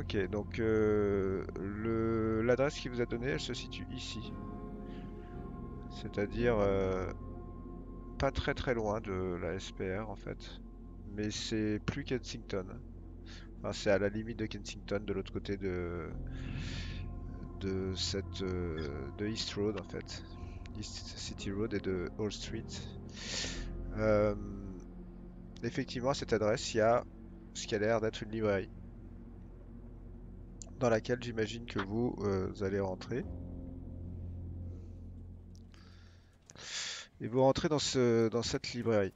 Ok, donc l'adresse qu'il vous a donnée, elle se situe ici. C'est-à-dire pas très très loin de la SPR en fait. Mais c'est plus Kensington. Enfin, c'est à la limite de Kensington, de l'autre côté de East Road en fait. East City Road et de Hall Street. Euh, Effectivement, à cette adresse, il y a ce qui a l'air d'être une librairie dans laquelle j'imagine que vous allez rentrer. Et vous rentrez dans cette librairie.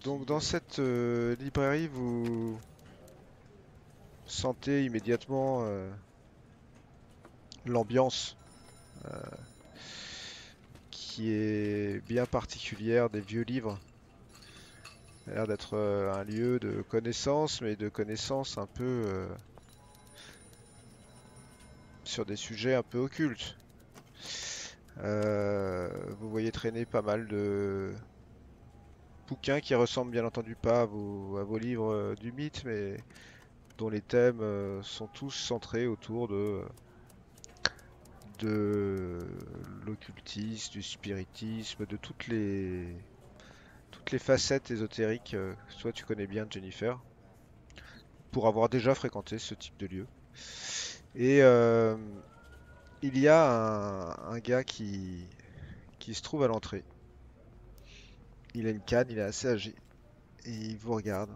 Donc dans cette librairie, vous sentez immédiatement l'ambiance qui est bien particulière des vieux livres. Ça a l'air d'être un lieu de connaissance, mais de connaissance un peu sur des sujets un peu occultes. Vous voyez traîner pas mal de bouquins qui ressemblent bien entendu pas à vos livres du mythe, mais dont les thèmes sont tous centrés autour de l'occultisme, du spiritisme, de toutes les facettes ésotériques que toi tu connais bien, Jennifer, pour avoir déjà fréquenté ce type de lieu. Et il y a un gars qui se trouve à l'entrée. Il a une canne, il est assez âgé, et il vous regarde.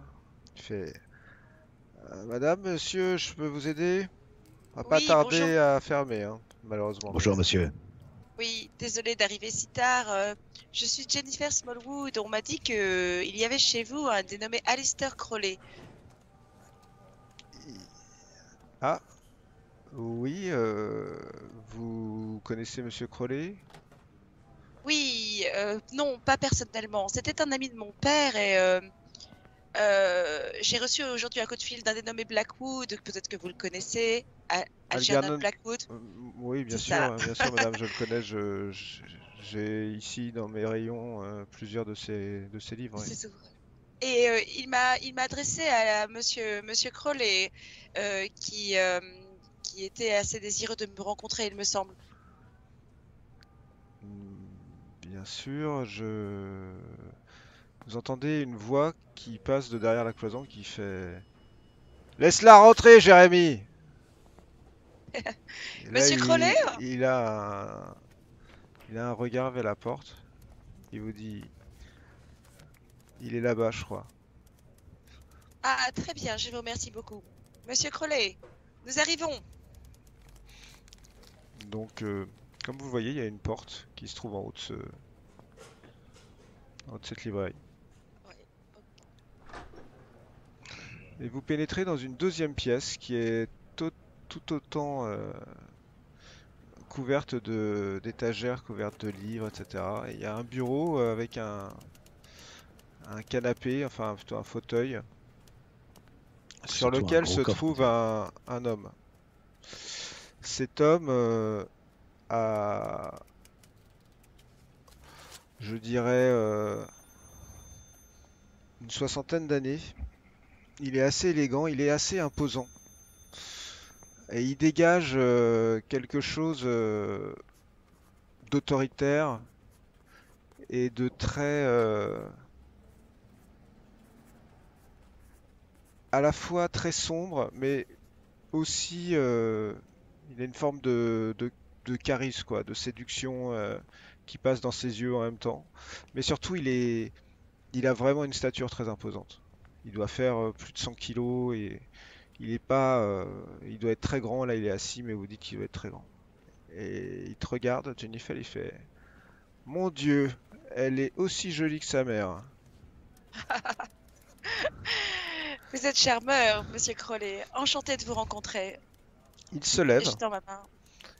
Il fait Madame, monsieur, je peux vous aider? On va pas Oui, bonjour. tarder à fermer, hein, malheureusement. Bonjour monsieur. Oui, désolée d'arriver si tard. Je suis Jennifer Smallwood. On m'a dit que il y avait chez vous un dénommé Alistair Crowley. Ah, oui, vous connaissez Monsieur Crowley? Oui, non, pas personnellement. C'était un ami de mon père et j'ai reçu aujourd'hui un coup de fil d'un dénommé Blackwood. Peut-être que vous le connaissez. Algernon Algernon? Blackwood. Oui, C'est ça. bien sûr, madame, je le connais. J'ai ici dans mes rayons plusieurs de ces livres. Oui. C'est ça. Et il m'a adressé à Monsieur Crowley, qui était assez désireux de me rencontrer, il me semble. Bien sûr, vous entendez une voix qui passe de derrière la cloison qui fait Laisse-la rentrer, Jérémy! Et là, Monsieur Crowley? il a un regard vers la porte. Il vous dit Il est là-bas, je crois. Ah, très bien, je vous remercie beaucoup. Monsieur Crowley, nous arrivons. Donc, comme vous le voyez, il y a une porte qui se trouve en haut de cette librairie. Ouais. Et vous pénétrez dans une deuxième pièce qui est tout autant couverte d'étagères, couvertes de livres, etc. Et il y a un bureau avec un canapé, enfin plutôt un fauteuil, sur Surtout un lequel gros se coffre en trouve fait. un homme. Cet homme a, je dirais, une soixantaine d'années. Il est assez élégant, il est assez imposant. Et il dégage quelque chose d'autoritaire et de très à la fois très sombre, mais aussi il a une forme de charisme, quoi, de séduction qui passe dans ses yeux en même temps. Mais surtout, il a vraiment une stature très imposante. Il doit faire plus de 100 kilos et il est pas, il doit être très grand. Là, il est assis, mais vous dites qu'il doit être très grand. Et il te regarde, Jennifer, il fait, Mon Dieu, elle est aussi jolie que sa mère. Vous êtes charmeur, Monsieur Crowley. Enchanté de vous rencontrer. Il se Et lève je tends ma main.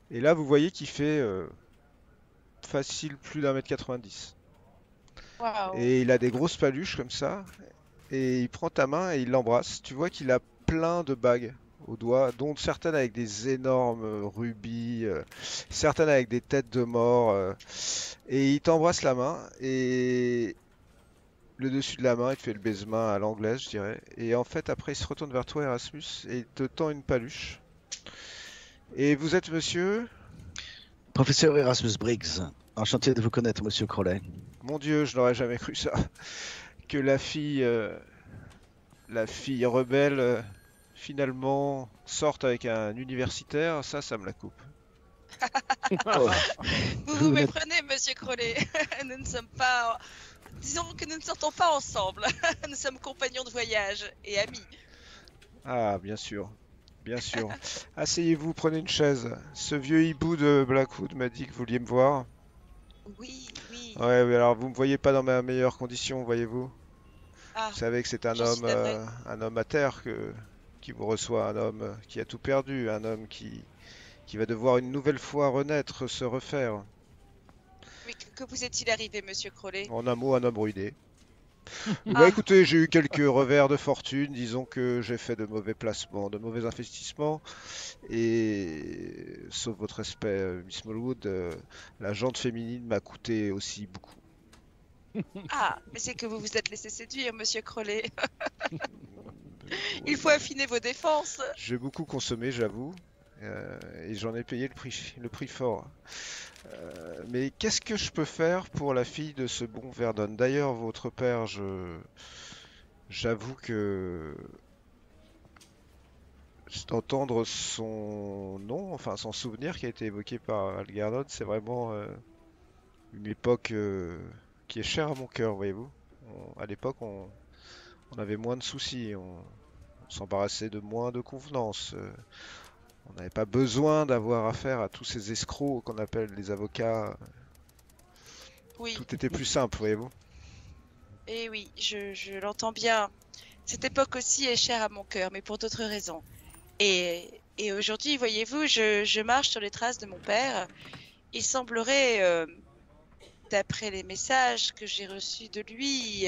et là, vous voyez qu'il fait facile plus d'un mètre 90. Waouh. Et il a des grosses paluches comme ça. Et il prend ta main et il l'embrasse. Tu vois qu'il a plein de bagues au doigt, dont certaines avec des énormes rubis, certaines avec des têtes de mort. Et il t'embrasse la main. Et le dessus de la main, il te fait le baise-main à l'anglaise, je dirais. Et en fait, après, il se retourne vers toi, Erasmus, et il te tend une paluche. Et vous êtes monsieur? Professeur Erasmus Briggs, enchanté de vous connaître, monsieur Crowley. Mon Dieu, je n'aurais jamais cru ça. Que la fille rebelle, finalement, sorte avec un universitaire, ça me la coupe. Oh, Vous vous vous n'êtes méprenez, monsieur Crowley. Nous ne sommes pas. Disons que nous ne sortons pas ensemble. Nous sommes compagnons de voyage et amis. Ah, bien sûr, bien sûr. Asseyez-vous, prenez une chaise. Ce vieux hibou de Blackwood m'a dit que vous vouliez me voir. Oui, oui. Ouais, oui, alors vous me voyez pas dans mes meilleures conditions, voyez-vous. Ah, Vous savez que c'est j'en suis navré. un homme à terre qui vous reçoit, un homme qui a tout perdu, un homme qui va devoir une nouvelle fois renaître, se refaire. Mais que vous est-il arrivé, monsieur Crowley? En un mot, un homme ruiné. Bah Ah, écoutez, j'ai eu quelques revers de fortune, disons que j'ai fait de mauvais placements, de mauvais investissements, et sauf votre respect, Miss Smallwood, la jante féminine m'a coûté aussi beaucoup. ah, mais c'est que vous vous êtes laissé séduire, monsieur Crowley. Il Oui, faut affiner vos défenses. j'ai beaucoup consommé, j'avoue, et j'en ai payé le prix fort. Mais qu'est-ce que je peux faire pour la fille de ce bon Verdun? D'ailleurs, votre père, j'avoue que d'entendre son nom, enfin son souvenir qui a été évoqué par Algernon, c'est vraiment une époque qui est chère à mon cœur, voyez-vous. À l'époque, on avait moins de soucis, on s'embarrassait de moins de convenances. On n'avait pas besoin d'avoir affaire à tous ces escrocs qu'on appelle les avocats. Oui, Tout était plus simple, voyez-vous. et oui, je l'entends bien. Cette époque aussi est chère à mon cœur, mais pour d'autres raisons. Et aujourd'hui, voyez-vous, je marche sur les traces de mon père. Il semblerait, d'après les messages que j'ai reçus de lui,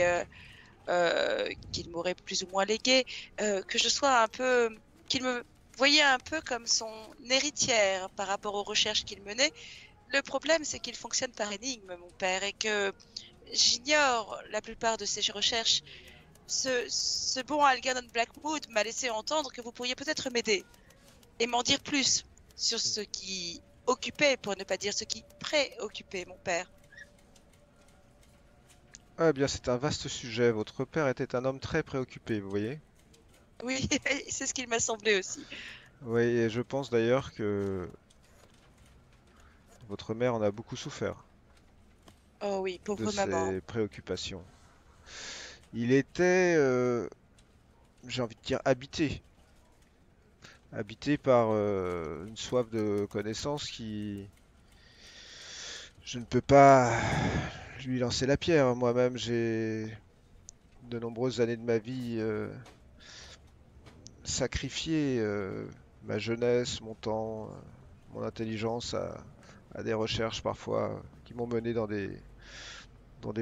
qu'il m'aurait plus ou moins légué, que je sois un peu, qu'il me voyait un peu comme son héritière par rapport aux recherches qu'il menait. Le problème, c'est qu'il fonctionne par énigme, mon père, et que j'ignore la plupart de ses recherches. Ce bon Algernon Blackwood m'a laissé entendre que vous pourriez peut-être m'aider et m'en dire plus sur ce qui occupait, pour ne pas dire ce qui préoccupait mon père. Ah eh bien, c'est un vaste sujet. Votre père était un homme très préoccupé, vous voyez. Oui, c'est ce qu'il m'a semblé aussi. Oui, et je pense d'ailleurs que votre mère en a beaucoup souffert Oh oui, de pauvre maman. ses préoccupations. Il était, j'ai envie de dire, habité par une soif de connaissance qui, je ne peux pas lui lancer la pierre. Moi-même, j'ai de nombreuses années de ma vie sacrifié ma jeunesse, mon temps, mon intelligence à des recherches parfois qui m'ont mené dans des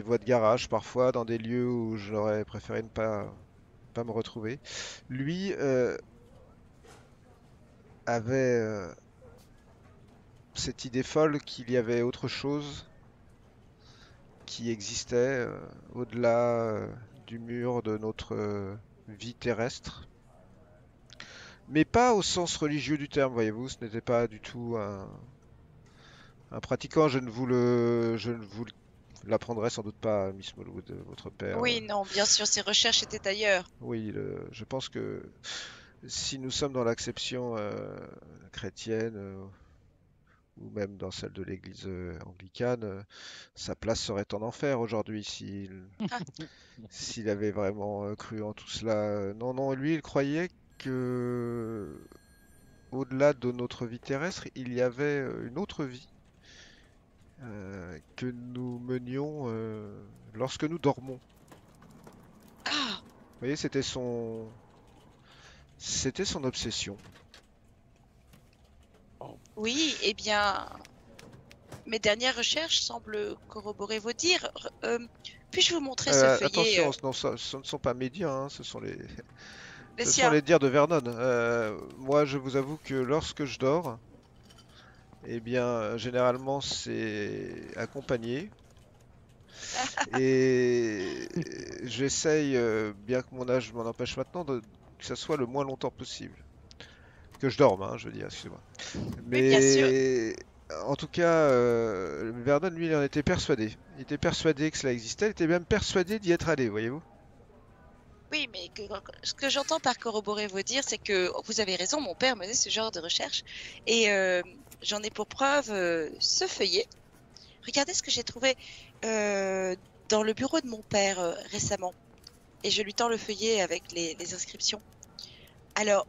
voies de garage, parfois dans des lieux où j'aurais préféré ne pas me retrouver. Lui avait cette idée folle qu'il y avait autre chose qui existait au-delà du mur de notre vie terrestre. Mais pas au sens religieux du terme, voyez-vous, ce n'était pas du tout un pratiquant, je ne vous l'apprendrai sans doute pas, Miss Smallwood, votre père. Oui, non, bien sûr, ses recherches étaient ailleurs. Oui, je pense que si nous sommes dans l'acception chrétienne, ou même dans celle de l'Église anglicane, sa place serait en enfer aujourd'hui Ah, s'il avait vraiment cru en tout cela. Non, non, lui, il croyait que au-delà de notre vie terrestre, il y avait une autre vie que nous menions lorsque nous dormons. ah, Vous voyez, c'était son obsession. oui, eh bien, mes dernières recherches semblent corroborer vos dires. Puis-je vous montrer ce feuillet, Attention, non, ce ne sont pas mes dires, hein, les ce sont siens? les dires de Vernon. Moi, je vous avoue que lorsque je dors, eh bien, généralement, c'est accompagné. Et j'essaye, bien que mon âge m'en empêche maintenant, que ça soit le moins longtemps possible. Que je dorme, hein, je veux dire, excusez-moi. Oui, bien sûr. Mais en tout cas, Vernon, lui, il en était persuadé. Il était persuadé que cela existait, il était même persuadé d'y être allé, voyez-vous? Oui, mais ce que j'entends par corroborer vos dires, c'est que vous avez raison, mon père menait ce genre de recherche. Et j'en ai pour preuve ce feuillet. Regardez ce que j'ai trouvé dans le bureau de mon père récemment. Et je lui tends le feuillet avec les inscriptions. Alors,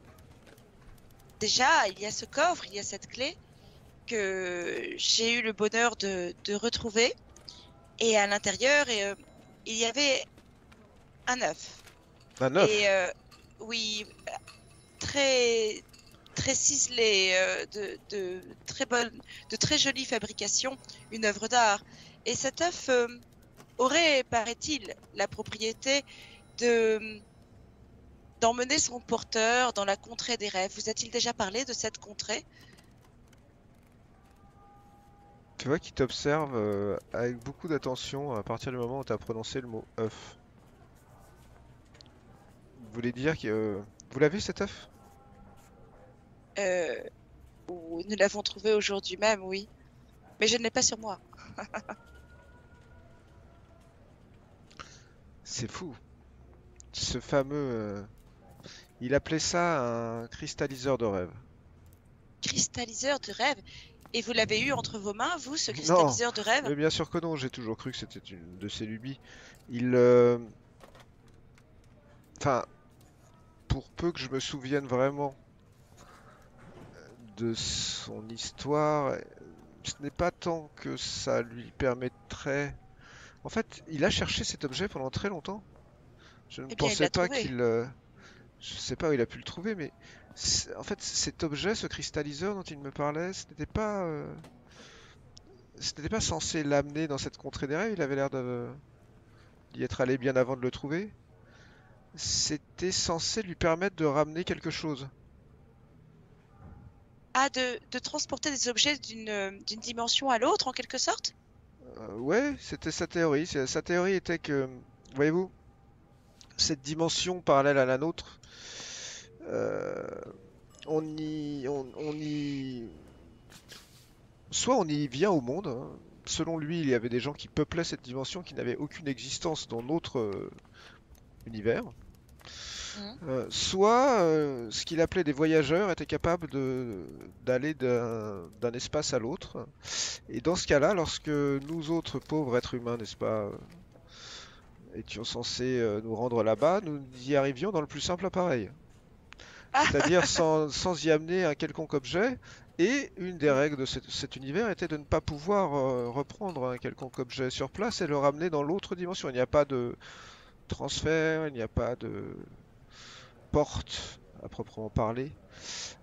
déjà, il y a ce coffre, il y a cette clé que j'ai eu le bonheur de retrouver. Et à l'intérieur, il y avait un œuf. Un Et œuf. oui, très très ciselé, de très jolie fabrication, une œuvre d'art. Et cet œuf aurait, paraît-il, la propriété de d'emmener son porteur dans la contrée des rêves. Vous a-t-il déjà parlé de cette contrée? Tu vois qu'il t'observe avec beaucoup d'attention à partir du moment où tu as prononcé le mot œuf. Vous voulez dire que... vous l'avez cet œuf? euh, Nous l'avons trouvé aujourd'hui même, oui. Mais je ne l'ai pas sur moi. C'est fou. Ce fameux... il appelait ça un cristalliseur de rêve. Cristalliseur de rêve. Et vous l'avez eu entre vos mains, vous, ce Non, cristalliseur de rêve? mais bien sûr que non, j'ai toujours cru que c'était une de ses lubies. Il... Enfin, pour peu que je me souvienne vraiment de son histoire, ce n'est pas tant que ça lui permettrait... En fait, il a cherché cet objet pendant très longtemps. Je ne Eh bien, il pensais l'a pas trouvé. qu'il... Je sais pas où il a pu le trouver, mais en fait, cet objet, ce cristalliseur dont il me parlait, ce n'était pas censé l'amener dans cette contrée des rêves. Il avait l'air d'y être allé bien avant de le trouver. C'était censé lui permettre de ramener quelque chose. Ah, de transporter des objets d'une dimension à l'autre, en quelque sorte? Ouais, c'était sa théorie. Sa théorie était que, voyez-vous, cette dimension parallèle à la nôtre, euh, on y, soit on y vient au monde, hein. Selon lui, il y avait des gens qui peuplaient cette dimension qui n'avaient aucune existence dans notre univers. Mhm. Soit ce qu'il appelait des voyageurs étaient capables d'aller d'un espace à l'autre. Et dans ce cas-là, lorsque nous autres pauvres êtres humains, n'est-ce pas, étions censés nous rendre là-bas, nous y arrivions dans le plus simple appareil. Ah, C'est-à-dire sans y amener un quelconque objet. Et une des mhm. règles de cet univers était de ne pas pouvoir reprendre un quelconque objet sur place et le ramener dans l'autre dimension. Il n'y a pas de transfert, il n'y a pas de porte à proprement parler.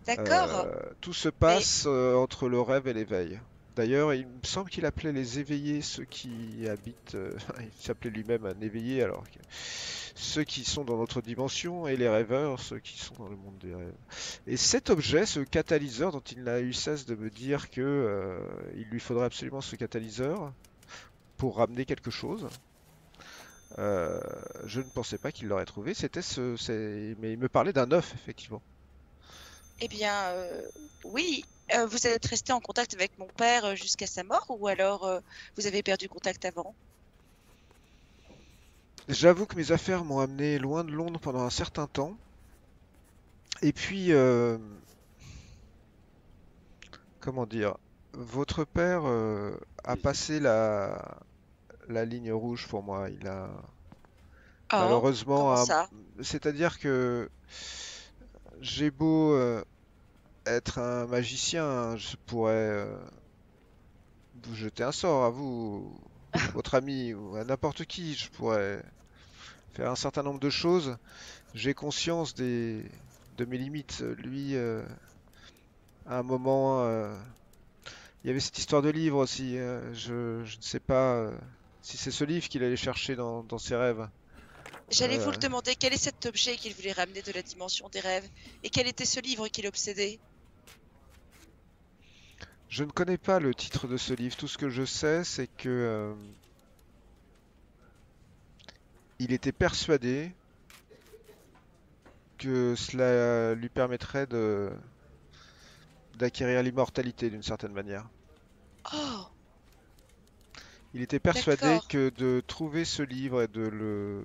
D'accord. Tout se Mais passe entre le rêve et l'éveil. D'ailleurs, il me semble qu'il appelait les éveillés ceux qui habitent. Il s'appelait lui-même un éveillé, alors que ceux qui sont dans notre dimension et les rêveurs, ceux qui sont dans le monde des rêves. Et cet objet, ce catalyseur, dont il n'a eu cesse de me dire que il lui faudrait absolument ce catalyseur pour ramener quelque chose. euh, je ne pensais pas qu'il l'aurait trouvé. Mais il me parlait d'un œuf, effectivement. eh bien, oui. Vous êtes resté en contact avec mon père jusqu'à sa mort ou alors vous avez perdu contact avant? J'avoue que mes affaires m'ont amené loin de Londres pendant un certain temps. Et puis, comment dire, votre père a passé la ligne rouge pour moi. Il a Oh, comment malheureusement, ça? c'est-à-dire que j'ai beau être un magicien, hein, je pourrais vous jeter un sort à vous, votre ami, ou à n'importe qui. Je pourrais faire un certain nombre de choses. J'ai conscience de mes limites. Lui, à un moment, il y avait cette histoire de livre aussi. Je ne sais pas si c'est ce livre qu'il allait chercher dans ses rêves. J'allais vous Euh, le demander, quel est cet objet qu'il voulait ramener de la dimension des rêves? Et quel était ce livre qui l'obsédait? je ne connais pas le titre de ce livre. Tout ce que je sais, c'est que il était persuadé que cela lui permettrait de d'acquérir l'immortalité d'une certaine manière. Oh, Il était persuadé d'accord. que de trouver ce livre et de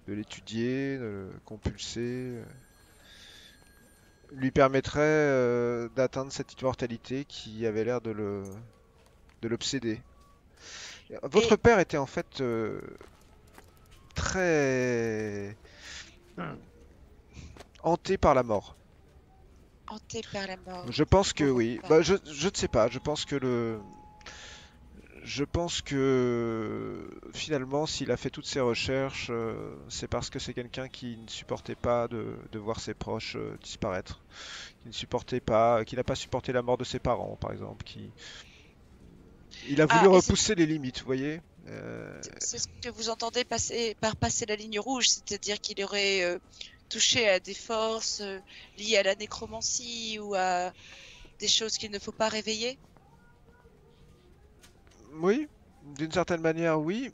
l'étudier, de le compulser, lui permettrait d'atteindre cette immortalité qui avait l'air de l'obséder. Votre Et père était en fait très hanté par la mort. hanté par la mort. Je pense que Bon, oui. bah, Bah, je ne sais pas. Je pense que finalement, s'il a fait toutes ses recherches, c'est parce que c'est quelqu'un qui ne supportait pas de voir ses proches disparaître, qui ne supportait pas, qui n'a pas supporté la mort de ses parents, par exemple, il a voulu ah, et repousser les limites, vous voyez? c'est ce que vous entendez passer par passer la ligne rouge, c'est-à-dire qu'il aurait touché à des forces liées à la nécromancie ou à des choses qu'il ne faut pas réveiller. Oui, d'une certaine manière, oui,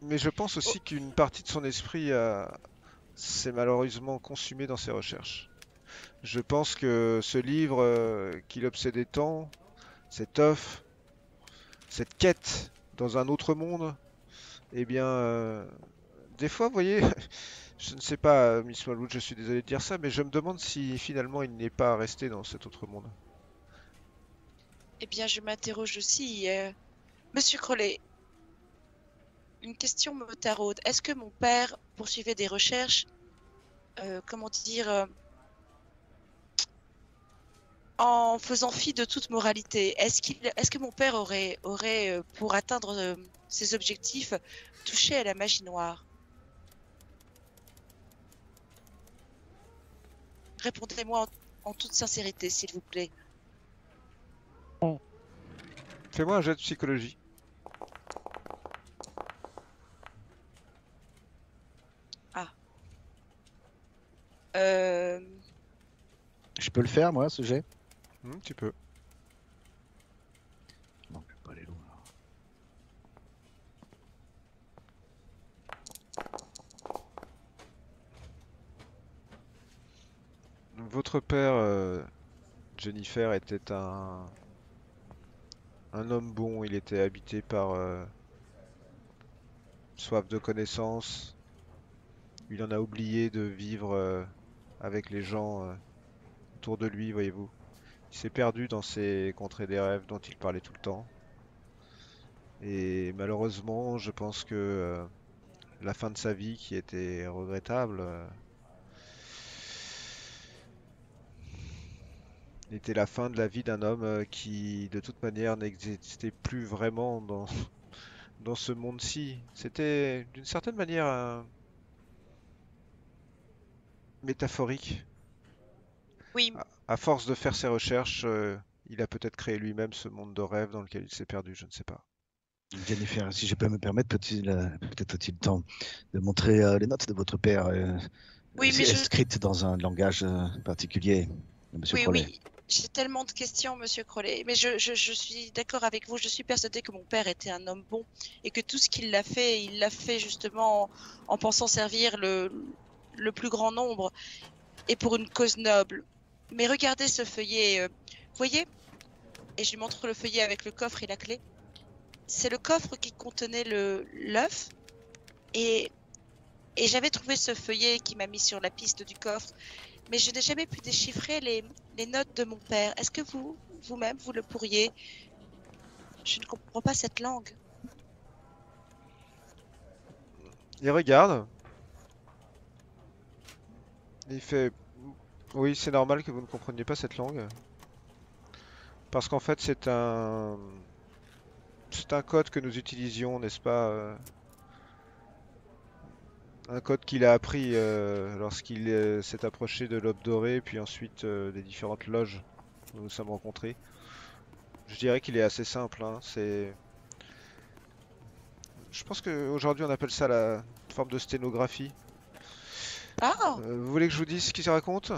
mais je pense Oh, aussi qu'une partie de son esprit s'est malheureusement consumée dans ses recherches. Je pense que ce livre qui l'obsédait tant, cette œuf, cette quête dans un autre monde, eh bien, des fois, vous voyez, je ne sais pas, Miss Walwood, je suis désolé de dire ça, mais je me demande si finalement il n'est pas resté dans cet autre monde. eh bien, je m'interroge aussi. Monsieur Crowley, une question me taraude. Est-ce que mon père poursuivait des recherches, comment dire, en faisant fi de toute moralité? Est-ce que mon père aurait pour atteindre ses objectifs, touché à la magie noire? Répondez-moi en toute sincérité, s'il vous plaît. Fais-moi un jet de psychologie. Ah. Euh, Je peux le faire, moi, ce jet? Tu peux. Non, je vais pas aller loin. Votre père, Jennifer, était un homme bon. Il était habité par soif de connaissance. Il en a oublié de vivre avec les gens autour de lui, voyez-vous. Il s'est perdu dans ces contrées des rêves dont il parlait tout le temps. Et malheureusement, je pense que la fin de sa vie, qui était regrettable, était la fin de la vie d'un homme qui, de toute manière, n'existait plus vraiment dans ce monde-ci. C'était d'une certaine manière métaphorique. oui, À force de faire ses recherches, il a peut-être créé lui-même ce monde de rêve dans lequel il s'est perdu, je ne sais pas. Jennifer, si je peux me permettre, peut-être a-t-il le temps de montrer les notes de votre père, oui, mais écrites dans un langage particulier, Monsieur oui, Crowley. oui. J'ai tellement de questions, Monsieur Crowley. Mais je suis d'accord avec vous. Je suis persuadée que mon père était un homme bon et que tout ce qu'il a fait, il l'a fait justement en pensant servir le plus grand nombre et pour une cause noble. Mais regardez ce feuillet. Vous voyez? Et je lui montre le feuillet avec le coffre et la clé. C'est le coffre qui contenait l'œuf. Et, et j'avais trouvé ce feuillet qui m'a mis sur la piste du coffre. Mais je n'ai jamais pu déchiffrer les notes de mon père. Est-ce que vous-même, vous le pourriez? Je ne comprends pas cette langue. Il regarde, il fait, oui, c'est normal que vous ne compreniez pas cette langue, parce qu'en fait c'est un code que nous utilisions, n'est-ce pas? Un code qu'il a appris lorsqu'il s'est approché de l'Aube Dorée, puis ensuite des différentes loges où nous nous sommes rencontrés. Je dirais qu'il est assez simple, hein. Je pense qu'aujourd'hui on appelle ça la forme de sténographie. Ah, Vous voulez que je vous dise ce qu'il se raconte?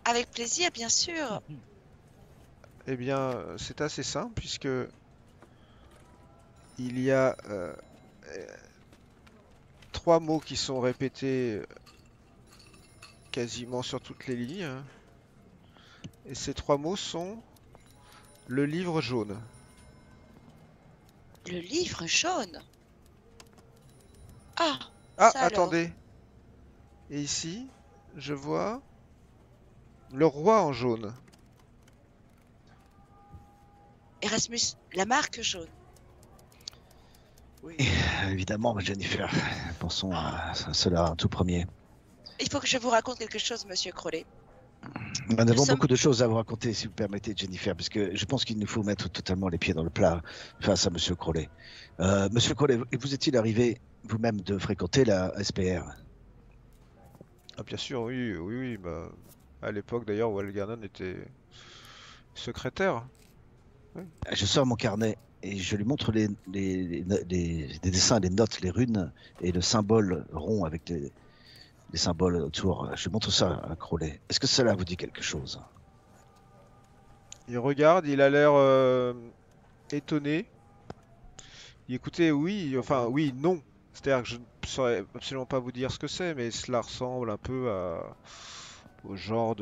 avec plaisir, bien sûr. Eh bien, c'est assez simple puisque il y a 3 mots qui sont répétés quasiment sur toutes les lignes. Et ces 3 mots sont le livre jaune. Le livre jaune. Ah, Ah, ça alors. attendez. Et ici, je vois le roi en jaune. Erasmus, la marque jaune. Oui, évidemment, Jennifer. Pensons à cela en tout premier. Il faut que je vous raconte quelque chose, Monsieur Crowley. Nous avons sommes- beaucoup de choses à vous raconter, si vous permettez, Jennifer, parce que je pense qu'il nous faut mettre totalement les pieds dans le plat face à Monsieur Crowley. Monsieur Crowley, vous est-il arrivé vous-même de fréquenter la SPR? Ah, bien sûr, oui, oui, oui. Bah, à l'époque, d'ailleurs, où Algernon était secrétaire. Je sors mon carnet et je lui montre les dessins, les notes, les runes et le symbole rond avec les symboles autour. Je montre ça à Crowley. Est-ce que cela vous dit quelque chose? Il regarde, il a l'air étonné. Écoutez, oui, enfin, oui, non. C'est-à-dire que je ne saurais absolument pas vous dire ce que c'est, mais cela ressemble un peu au genre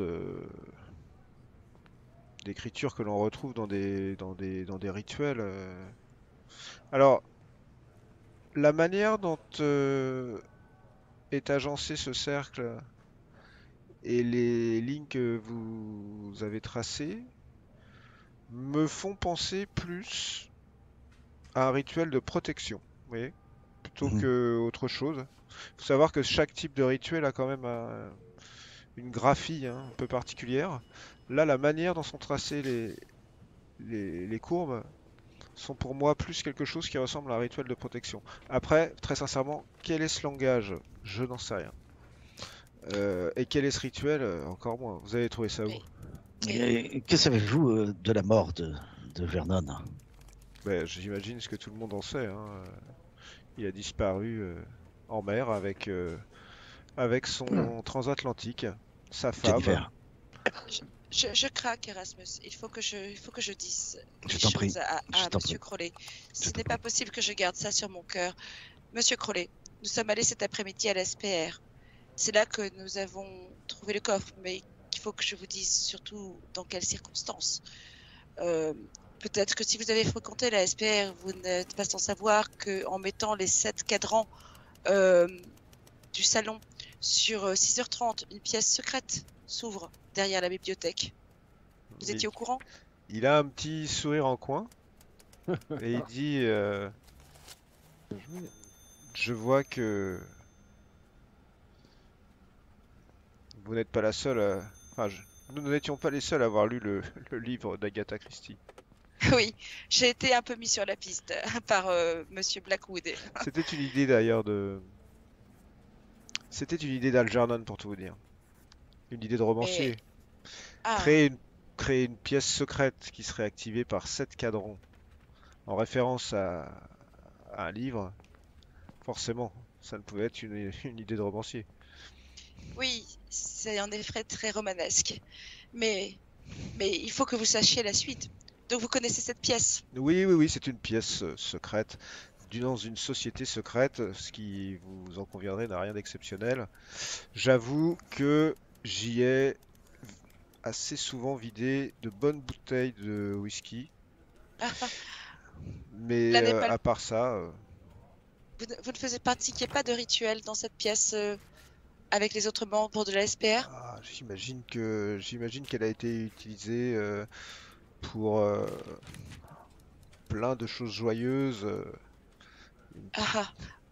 d'écriture que l'on retrouve dans des rituels. Alors, la manière dont est agencé ce cercle et les lignes que vous avez tracées me font penser plus à un rituel de protection, vous voyez, plutôt Mhm. que autre chose. Il faut savoir que chaque type de rituel a quand même une graphie un peu particulière. Là, la manière dont sont tracées les courbes sont pour moi plus quelque chose qui ressemble à un rituel de protection. Après, très sincèrement, quel est ce langage? Je n'en sais rien. Et quel est ce rituel? Encore moins. Vous avez trouvé ça où? Et que savez-vous de la mort de Vernon? Ben, j'imagine ce que tout le monde en sait, hein. Il a disparu en mer avec son transatlantique, sa femme. Jennifer, Je craque, Erasmus. Il faut que je dise je les t'en prie. choses à Je t'en Monsieur prie. Crowley. Ce t'en n'est pas possible que je garde ça sur mon cœur. Monsieur Crowley, nous sommes allés cet après-midi à la SPR. C'est là que nous avons trouvé le coffre, mais il faut que je vous dise surtout dans quelles circonstances. Peut-être que si vous avez fréquenté la SPR, vous n'êtes pas sans savoir qu'en mettant les 7 cadrans du salon sur 6h30, une pièce secrète s'ouvre derrière la bibliothèque. Vous étiez au courant? Il a un petit sourire en coin et il dit je vois que vous n'êtes pas la seule nous n'étions pas les seuls à avoir lu le livre d'Agatha Christie. Oui, j'ai été un peu mis sur la piste par Monsieur Blackwood. C'était une idée d'ailleurs C'était une idée d'Algernon pour tout vous dire. Une idée de romancier. Ah, Créer une pièce secrète qui serait activée par 7 cadrans en référence à un livre, forcément, ça ne pouvait être une idée de romancier. oui, c'est en effet très romanesque. Mais il faut que vous sachiez la suite. Donc vous connaissez cette pièce? Oui, oui, oui, c'est une pièce secrète dans une société secrète, ce qui, vous en conviendrez, n'a rien d'exceptionnel. J'avoue que j'y ai assez souvent vidé de bonnes bouteilles de whisky, Ah, mais là n'est pas à part ça, vous ne faisiez pratiquiez pas de rituel dans cette pièce avec les autres membres de la SPR? j'imagine qu'elle a été utilisée pour plein de choses joyeuses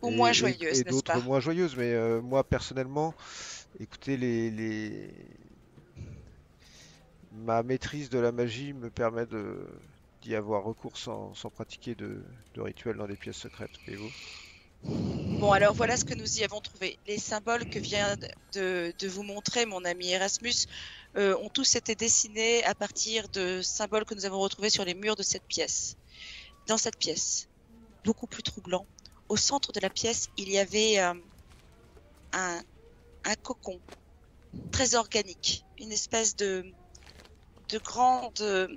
Ou moins joyeuse, et n'est-ce d'autres pas? moins joyeuses. Mais moi personnellement, écoutez, ma maîtrise de la magie me permet d'y avoir recours sans pratiquer de rituel dans des pièces secrètes. Et vous? Bon, alors voilà ce que nous y avons trouvé. Les symboles que vient de vous montrer mon ami Erasmus ont tous été dessinés à partir de symboles que nous avons retrouvés sur les murs de cette pièce. Dans cette pièce, beaucoup plus troublant, au centre de la pièce, il y avait un cocon très organique, une espèce de grande,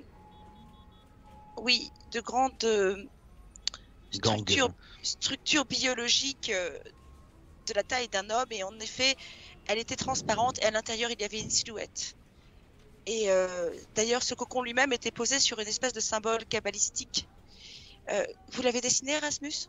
Gang. structure biologique de la taille d'un homme et en effet, elle était transparente et à l'intérieur, il y avait une silhouette. Et d'ailleurs, ce cocon lui-même était posé sur une espèce de symbole kabbalistique. Vous l'avez dessiné, Erasmus?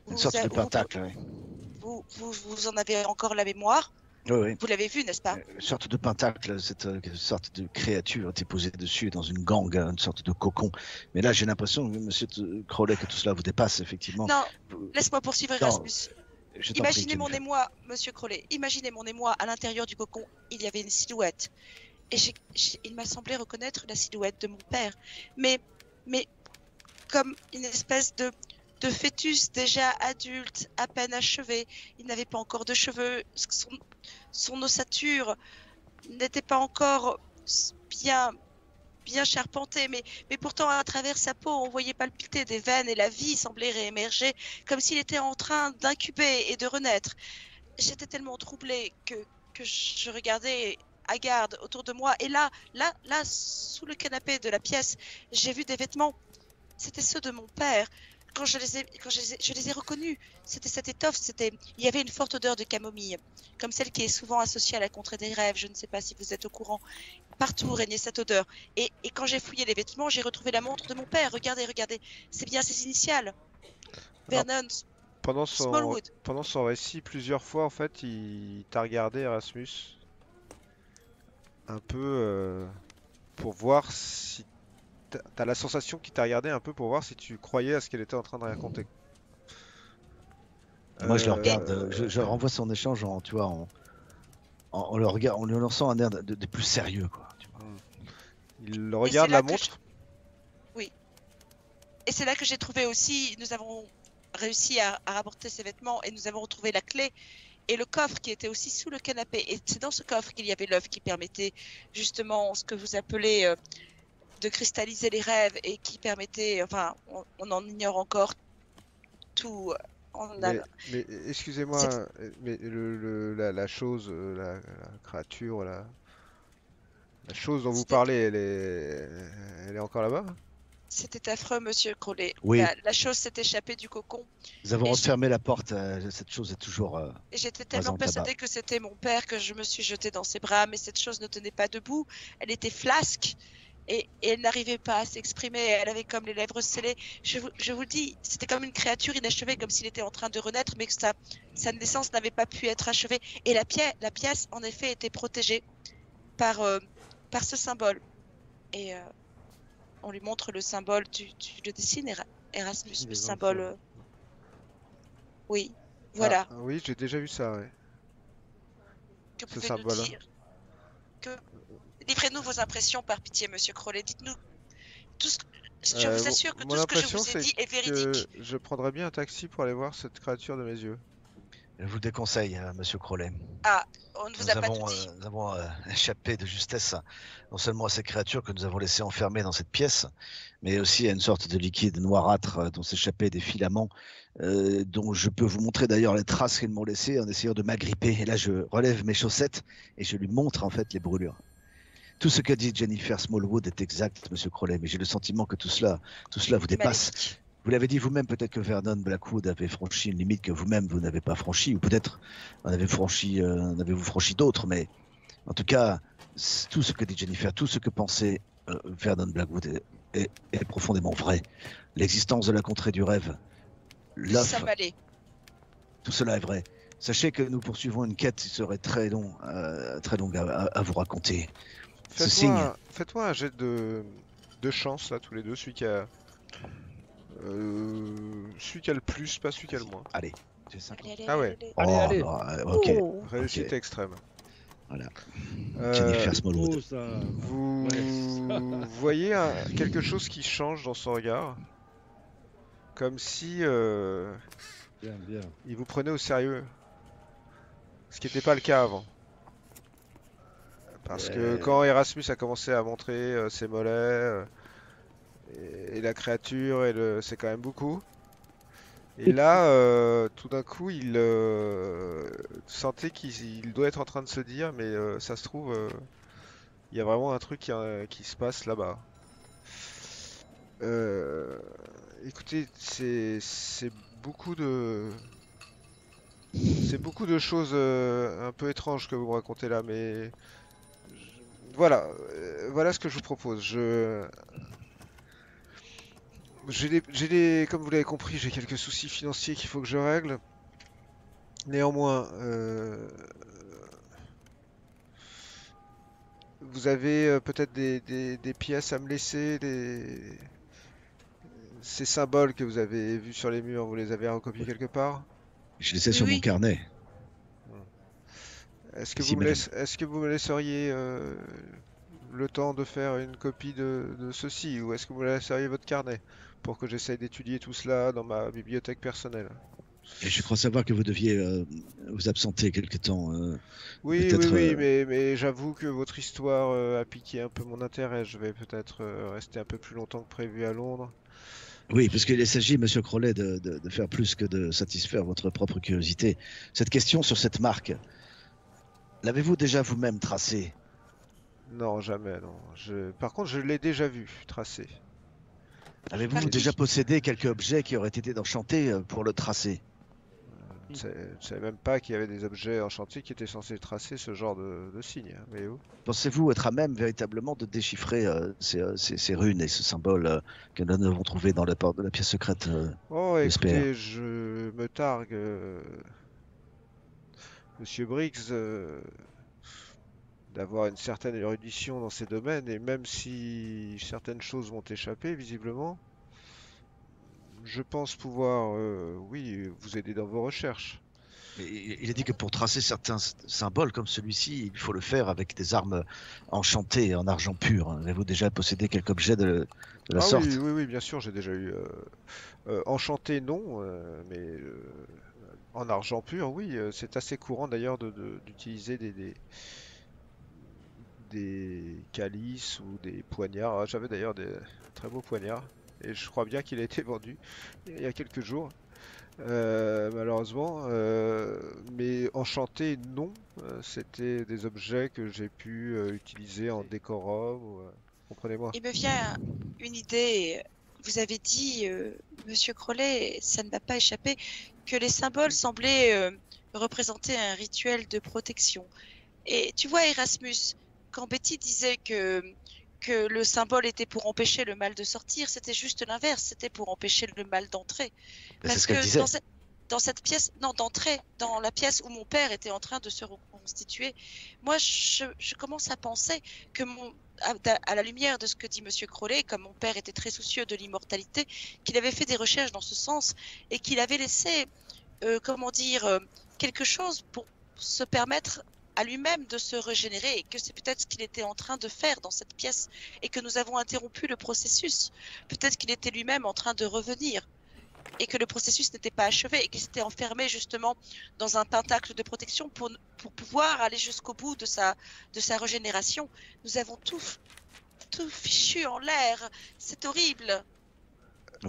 Une sorte de pentacle, oui. Vous en avez encore la mémoire? Oui, oui. Vous l'avez vu, n'est-ce pas? Une sorte de pentacle, cette sorte de créature était posée dessus dans une gangue, une sorte de cocon. Mais là, j'ai l'impression, monsieur Crowley, que tout cela vous dépasse, effectivement. Non, laisse-moi poursuivre, Erasmus. Imaginez mon Jennifer. émoi, monsieur Crowley, imaginez mon émoi, à l'intérieur du cocon, il y avait une silhouette. Et il m'a semblé reconnaître la silhouette de mon père. Mais comme une espèce de fœtus déjà adulte, à peine achevé. Il n'avait pas encore de cheveux. Son ossature n'était pas encore bien charpentée, mais pourtant à travers sa peau, on voyait palpiter des veines et la vie semblait réémerger, comme s'il était en train d'incuber et de renaître. J'étais tellement troublée que je regardais hagarde autour de moi, et là, sous le canapé de la pièce, j'ai vu des vêtements. C'était ceux de mon père. Quand je les ai reconnus, c'était cette étoffe, il y avait une forte odeur de camomille, comme celle qui est souvent associée à la contrée des rêves, je ne sais pas si vous êtes au courant. Partout régnait cette odeur. Et quand j'ai fouillé les vêtements, j'ai retrouvé la montre de mon père. Regardez, c'est bien ses initiales. Vernon Smallwood. Pendant son récit, plusieurs fois, en fait, il t'a regardé, Erasmus, un peu pour voir si... T'as la sensation qu'il t'a regardé un peu pour voir si tu croyais à ce qu'elle était en train de raconter. Moi, je le regarde, je renvoie son échange en, tu vois, en lui lançant un air de plus sérieux, quoi. Tu vois. Il regarde la montre. Oui. Et c'est là que j'ai trouvé aussi, nous avons réussi à rapporter ses vêtements et nous avons retrouvé la clé et le coffre qui était aussi sous le canapé. Et c'est dans ce coffre qu'il y avait l'œuf qui permettait justement ce que vous appelez de cristalliser les rêves et qui permettait, enfin, on en ignore encore tout. Mais excusez-moi, mais la chose, la créature, la chose dont vous parlez, elle est encore là-bas? C'était affreux, monsieur Crowley. Oui. La chose s'est échappée du cocon. Nous avons refermé la porte, cette chose est toujours. Et j'étais tellement persuadée que c'était mon père que je me suis jetée dans ses bras, mais cette chose ne tenait pas debout. Elle était flasque. Et elle n'arrivait pas à s'exprimer, elle avait comme les lèvres scellées. Je vous le dis, c'était comme une créature inachevée, comme s'il était en train de renaître, mais que sa naissance n'avait pas pu être achevée. Et la pièce, en effet, était protégée par ce symbole. Et on lui montre le symbole, tu le dessines, Erasmus, le symbole. Oui, voilà. Ah, oui, j'ai déjà vu ça, ouais. Que pouvez-vous nous dire? Livrez-nous vos impressions par pitié, monsieur Crowley. Dites-nous tout ce que... Je vous assure que tout ce que je vous ai dit est véridique. Je prendrais bien un taxi pour aller voir cette créature de mes yeux. Je vous le déconseille, monsieur Crowley. Ah, on ne vous a pas tout dit. Nous avons échappé de justesse non seulement à ces créatures que nous avons laissées enfermées dans cette pièce, mais aussi à une sorte de liquide noirâtre dont s'échappaient des filaments, dont je peux vous montrer d'ailleurs les traces qu'ils m'ont laissées en essayant de m'agripper. Et là, je relève mes chaussettes et je lui montre en fait les brûlures. Tout ce qu'a dit Jennifer Smallwood est exact, monsieur Crowley, mais j'ai le sentiment que tout cela vous dépasse. Maléfique. Vous l'avez dit vous-même, peut-être que Vernon Blackwood avait franchi une limite que vous-même vous n'avez pas franchie, ou peut-être en avez-vous franchi d'autres, mais en tout cas, tout ce que dit Jennifer, tout ce que pensait Vernon Blackwood est profondément vrai. L'existence de la contrée du rêve, l'œuf, tout cela est vrai. Sachez que nous poursuivons une quête qui serait très longue à vous raconter. Faites-moi un jet de chance, là, tous les deux, celui qui a le plus, pas celui qui a le moins. Allez, j'ai 50. Ah ouais. Allez. Ok. Réussite extrême. Voilà. Jennifer Smallwood. Vous voyez quelque chose qui change dans son regard, comme si il vous prenait au sérieux, ce qui n'était pas le cas avant. Parce que quand Erasmus a commencé à montrer ses mollets et la créature, c'est quand même beaucoup. Et là, tout d'un coup, il sentait qu'il doit être en train de se dire, mais ça se trouve, il y a vraiment un truc qui se passe là-bas. Écoutez, c'est beaucoup de C'est beaucoup de choses un peu étranges que vous me racontez là, mais voilà, voilà ce que je vous propose. Comme vous l'avez compris, j'ai quelques soucis financiers qu'il faut que je règle. Néanmoins, vous avez peut-être des pièces à me laisser, ces symboles que vous avez vus sur les murs, vous les avez recopiés quelque part? Je les ai Oui, sur mon oui. carnet. Ici, madame. Est-ce que vous me laisseriez le temps de faire une copie de ceci, ou est-ce que vous me laisseriez votre carnet pour que j'essaye d'étudier tout cela dans ma bibliothèque personnelle? Et je crois savoir que vous deviez vous absenter quelque temps. Oui, oui, Peut-être. oui, mais j'avoue que votre histoire a piqué un peu mon intérêt. Je vais peut-être rester un peu plus longtemps que prévu à Londres. Oui, parce J'ai- qu'il s'agit, Monsieur Crowley, de faire plus que de satisfaire votre propre curiosité. Cette question sur cette marque, l'avez-vous déjà vous-même tracée? Non, jamais, non. Par contre, je l'ai déjà vu tracé. Avez-vous J'étais... déjà possédé quelques objets qui auraient été enchantés pour le tracer? Je savais même pas qu'il y avait des objets en chantier qui étaient censés tracer ce genre de signes, hein, voyez-vous. Pensez-vous être à même véritablement de déchiffrer ces runes et ce symbole que nous avons trouvé dans de la pièce secrète Oh, de Speer? écoutez, je me targue, Monsieur Briggs, d'avoir une certaine érudition dans ces domaines, et même si certaines choses m'ont échappé, visiblement, je pense pouvoir, oui, vous aider dans vos recherches. Mais il a dit que pour tracer certains symboles comme celui-ci, il faut le faire avec des armes enchantées en argent pur. Avez-vous déjà possédé quelque objet de la Ah oui, sorte? oui, oui, bien sûr, j'ai déjà eu enchanté, non, mais en argent pur, oui, c'est assez courant d'ailleurs d'utiliser des calices ou des poignards. Ah, j'avais d'ailleurs des très beaux poignards et je crois bien qu'il a été vendu il y a quelques jours. Malheureusement, mais enchanté, non. C'était des objets que j'ai pu utiliser en décorum, comprenez-moi. Il me vient une idée. Vous avez dit, Monsieur Crowley, ça ne m'a pas échappé, que les symboles semblaient représenter un rituel de protection. Et tu vois, Erasmus, quand Betty disait que le symbole était pour empêcher le mal de sortir, c'était juste l'inverse, c'était pour empêcher le mal d'entrer. C'est Parce ce qu'elle que disait. dans cette pièce, non, d'entrer, dans la pièce où mon père était en train de se reconstituer, moi, je commence à penser que à la lumière de ce que dit Monsieur Crowley, comme mon père était très soucieux de l'immortalité, qu'il avait fait des recherches dans ce sens et qu'il avait laissé, comment dire, quelque chose pour se permettre à lui-même de se régénérer et que c'est peut-être ce qu'il était en train de faire dans cette pièce et que nous avons interrompu le processus. Peut-être qu'il était lui-même en train de revenir et que le processus n'était pas achevé et qu'il s'était enfermé justement dans un pentacle de protection pour pouvoir aller jusqu'au bout de sa régénération. Nous avons tout fichu en l'air. C'est horrible.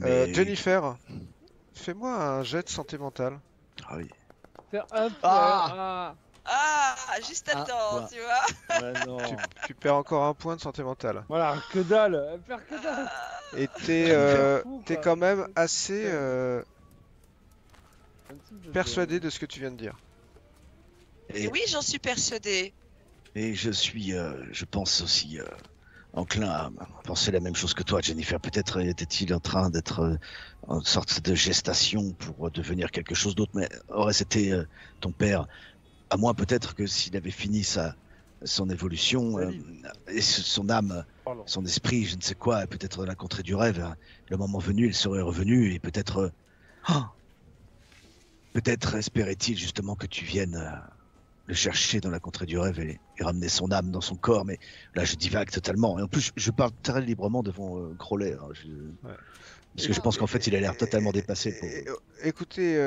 Mais Jennifer, fais-moi un jet de santé mentale. ah oui. Faire hop, Ah Ah, juste à Ah, temps, quoi. tu vois. ouais, non. Tu perds encore un point de santé mentale. Voilà, que dalle, faire que dalle. Et Jennifer. t'es quand même assez Un type de persuadé zone. de ce que tu viens de dire. Et oui, j'en suis persuadée. Et je suis, je pense aussi enclin à penser la même chose que toi, Jennifer. Peut-être était-il en train d'être en sorte de gestation pour devenir quelque chose d'autre, mais aurait-ce été ton père, à moins peut-être que s'il avait fini son évolution, et son âme, Pardon. son esprit, je ne sais quoi, peut-être dans la contrée du rêve, hein, le moment venu, il serait revenu, et peut-être... peut-être espérait-il justement que tu viennes le chercher dans la contrée du rêve et ramener son âme dans son corps, mais là je divague totalement. Et en plus, je parle très librement devant Crowley, hein, Ouais. parce que je pense qu'en fait il a l'air totalement dépassé. Écoutez,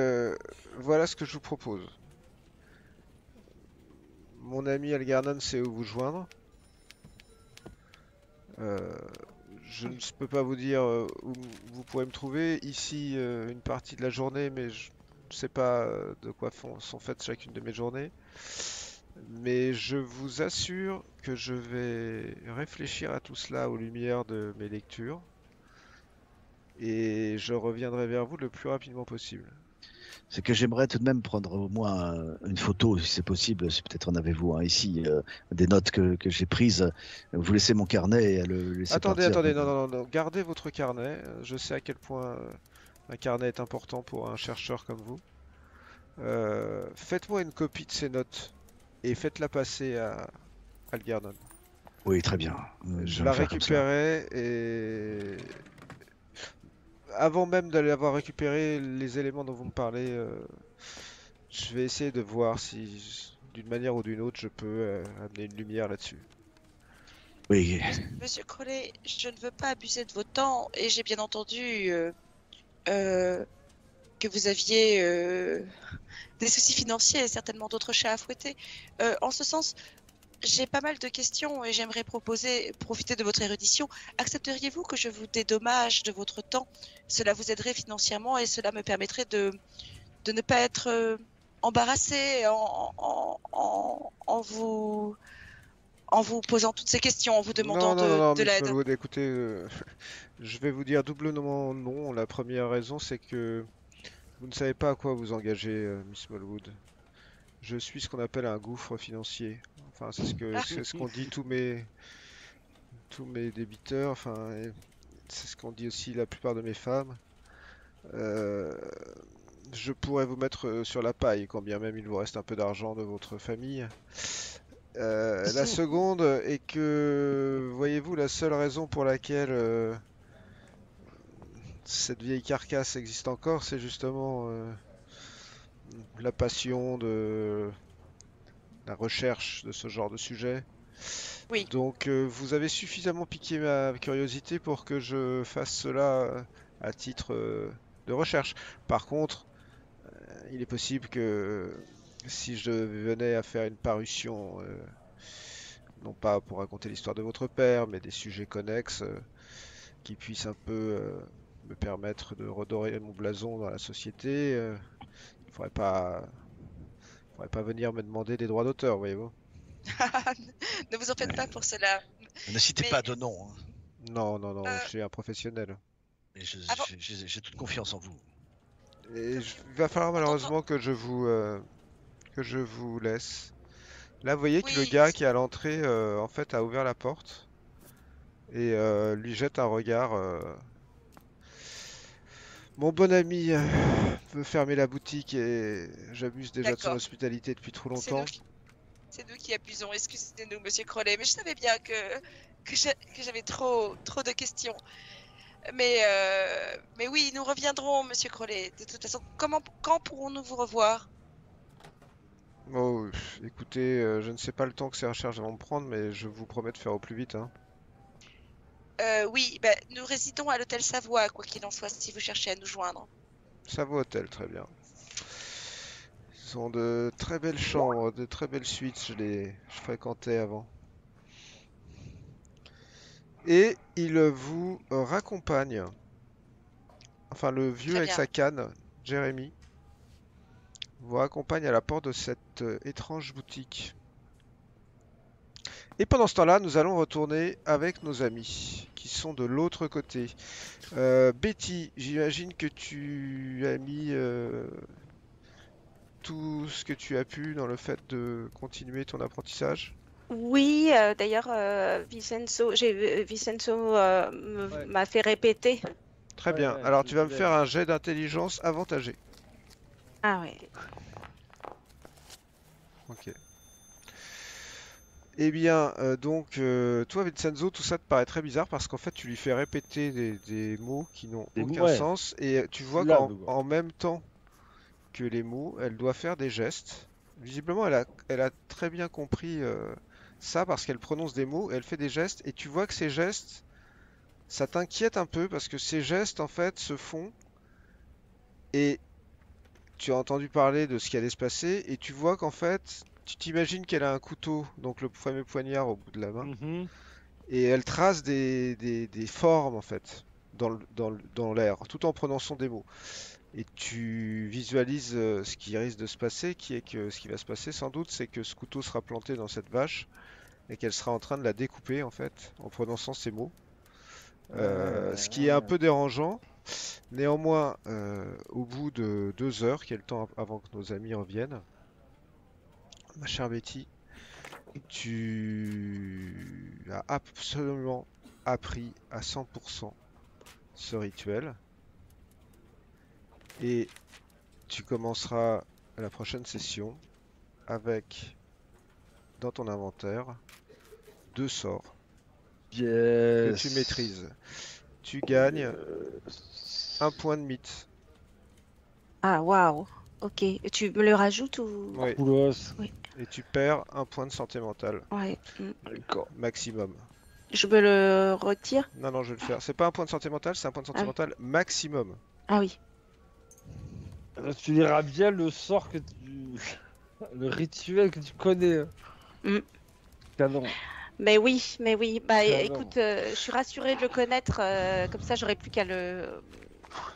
voilà ce que je vous propose. Mon ami Algernon sait où vous joindre. Euh, je ne peux pas vous dire où vous pourrez me trouver. Ici, une partie de la journée, mais je ne sais pas de quoi sont faites chacune de mes journées. Mais je vous assure que je vais réfléchir à tout cela aux lumières de mes lectures. Et je reviendrai vers vous le plus rapidement possible. c'est que j'aimerais tout de même prendre au moins une photo, si c'est possible. Si peut-être en avez-vous ici, des notes que j'ai prises. Vous laissez mon carnet et le laisser Attendez, partir. attendez, non, non, non, non, gardez votre carnet. Je sais à quel point un carnet est important pour un chercheur comme vous. Faites-moi une copie de ces notes et faites-la passer à Algernon. Oui, très bien. Je vais la faire comme ça. récupérerai et avant même d'aller avoir récupéré les éléments dont vous me parlez, je vais essayer de voir si d'une manière ou d'une autre je peux amener une lumière là-dessus. Oui, Monsieur Crowley, je ne veux pas abuser de votre temps et j'ai bien entendu que vous aviez des soucis financiers et certainement d'autres chats à fouetter. En ce sens, j'ai pas mal de questions et j'aimerais profiter de votre érudition. Accepteriez-vous que je vous dédommage de votre temps? Cela vous aiderait financièrement et cela me permettrait de ne pas être embarrassé en vous posant toutes ces questions, en vous demandant Non, non, non, non, de Miss l'aide. Smallwood, écoutez, je vais vous dire doublement non. La première raison, c'est que vous ne savez pas à quoi vous engagez, Miss Smallwood. Je suis ce qu'on appelle un gouffre financier. Enfin, c'est ce qu'ont dit tous mes débiteurs. Enfin, et c'est ce qu'ont dit aussi la plupart de mes femmes. Euh, je pourrais vous mettre sur la paille, quand bien même il vous reste un peu d'argent de votre famille. La seconde est que, voyez-vous, la seule raison pour laquelle cette vieille carcasse existe encore, c'est justement la passion de la recherche de ce genre de sujet. Oui, Donc, vous avez suffisamment piqué ma curiosité pour que je fasse cela à titre de recherche. Par contre, il est possible que si je venais à faire une parution, non pas pour raconter l'histoire de votre père, mais des sujets connexes qui puissent un peu me permettre de redorer mon blason dans la société, il faudrait pas venir me demander des droits d'auteur, voyez-vous. ne vous en faites pas pour cela. ne citez Mais pas de nom, hein. Non, non, non, je euh, suis un professionnel. Mais avant, j'ai toute confiance en vous. Et il va falloir en t'entendant- malheureusement que je vous laisse. Là, vous voyez que le oui, gars qui est à l'entrée, en fait, a ouvert la porte et lui jette un regard. Mon bon ami veut fermer la boutique et j'abuse déjà de son d'accord. hospitalité depuis trop C'est nous longtemps. qui, c'est nous qui abusons. Excusez-nous, Monsieur Crowley, mais je savais bien que j'avais trop de questions. Mais oui, nous reviendrons, Monsieur Crowley. De toute façon, quand pourrons-nous vous revoir? Oh, écoutez, je ne sais pas le temps que ces recherches vont me prendre, mais je vous promets de faire au plus vite, hein. Oui, bah, nous résidons à l'hôtel Savoie, quoi qu'il en soit, si vous cherchez à nous joindre. Savoie Hôtel, très bien. Ce sont de très belles chambres, de très belles suites, je fréquentais avant. Et il vous raccompagne, enfin le vieux Très avec bien. sa canne, Jérémy, vous raccompagne à la porte de cette étrange boutique. Et pendant ce temps-là, nous allons retourner avec nos amis qui sont de l'autre côté. Betty, j'imagine que tu as mis tout ce que tu as pu dans le fait de continuer ton apprentissage. Oui, d'ailleurs, Vincenzo Ouais, m'a fait répéter. Très ouais, bien. ouais, Alors je tu vas me disais. faire un jet d'intelligence avantagé. Ah ouais. Ok. Eh bien, toi, Vincenzo, tout ça te paraît très bizarre parce qu'en fait, tu lui fais répéter des mots qui n'ont aucun Ouais, sens et tu vois syllabes, quoi. en même temps que les mots, elle doit faire des gestes. Visiblement, elle a très bien compris ça parce qu'elle prononce des mots, elle fait des gestes et tu vois que ces gestes, ça t'inquiète un peu parce que ces gestes, en fait, se font et tu as entendu parler de ce qui allait se passer et tu vois qu'en fait, tu t'imagines qu'elle a un couteau, donc le fameux poignard au bout de la main. Mhm. Et elle trace des formes en fait dans l'air, tout en prononçant des mots. Et tu visualises ce qui risque de se passer, qui est que ce qui va se passer sans doute, c'est que ce couteau sera planté dans cette vache et qu'elle sera en train de la découper en fait, en prononçant ces mots. Ouais, ouais, Ce qui est un ouais. peu dérangeant, Néanmoins, au bout de 2 heures, qui est le temps avant que nos amis reviennent, ma chère Betty, tu as absolument appris à 100% ce rituel et tu commenceras la prochaine session avec, dans ton inventaire, 2 sorts que tu Yes. maîtrises. Tu gagnes 1 point de mythe. Ah, waouh. Ok. Et tu me le rajoutes ou... Oui. Poulos. Et tu perds 1 point de santé mentale, Ouais. D'accord. maximum. Je me le retire? Non, non, je vais le faire. C'est pas un point de santé mentale, c'est un point de santé Ah oui. mentale maximum. Ah oui. Tu diras bien le sort que tu... le rituel que tu connais. Mm. Canon. Mais oui, mais oui. Bah Ah, écoute, je suis rassurée de le connaître. Comme ça, j'aurais plus qu'à le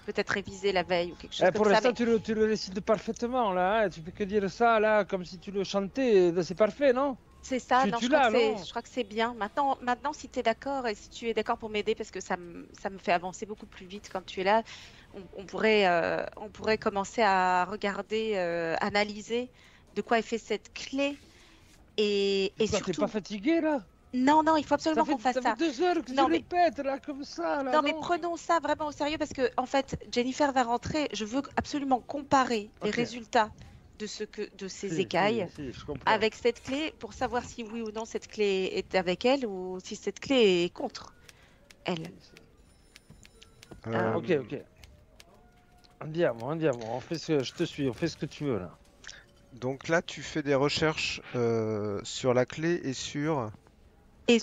peut-être réviser la veille ou quelque chose Pour comme ça. l'instant, tu le récites parfaitement, là. Hein. Tu peux que dire ça, là, comme si tu le chantais. C'est parfait, non? C'est ça, Tu- non, tu je crois l'as, que c'est, non? je crois que c'est bien. Maintenant, si tu es d'accord et si tu es d'accord pour m'aider, parce que ça me fait avancer beaucoup plus vite quand tu es là, on pourrait commencer à regarder, analyser de quoi est fait cette clé et Quoi, t'es surtout. pas fatigué, là? Non, il faut absolument qu'on fasse Ça ça. fait 2 heures que Non, tu mais- répètes, là, comme ça, là, Non, mais prenons ça vraiment au sérieux parce que, en fait, Jennifer va rentrer. Je veux absolument comparer les Ok. résultats de ces Si, écailles. si, je comprends. Avec cette clé pour savoir si oui ou non cette clé est avec elle ou si cette clé est contre elle. Euh, Ok. On on fait je te suis, on fait ce que tu veux, là. Donc là, tu fais des recherches sur la clé et sur... Et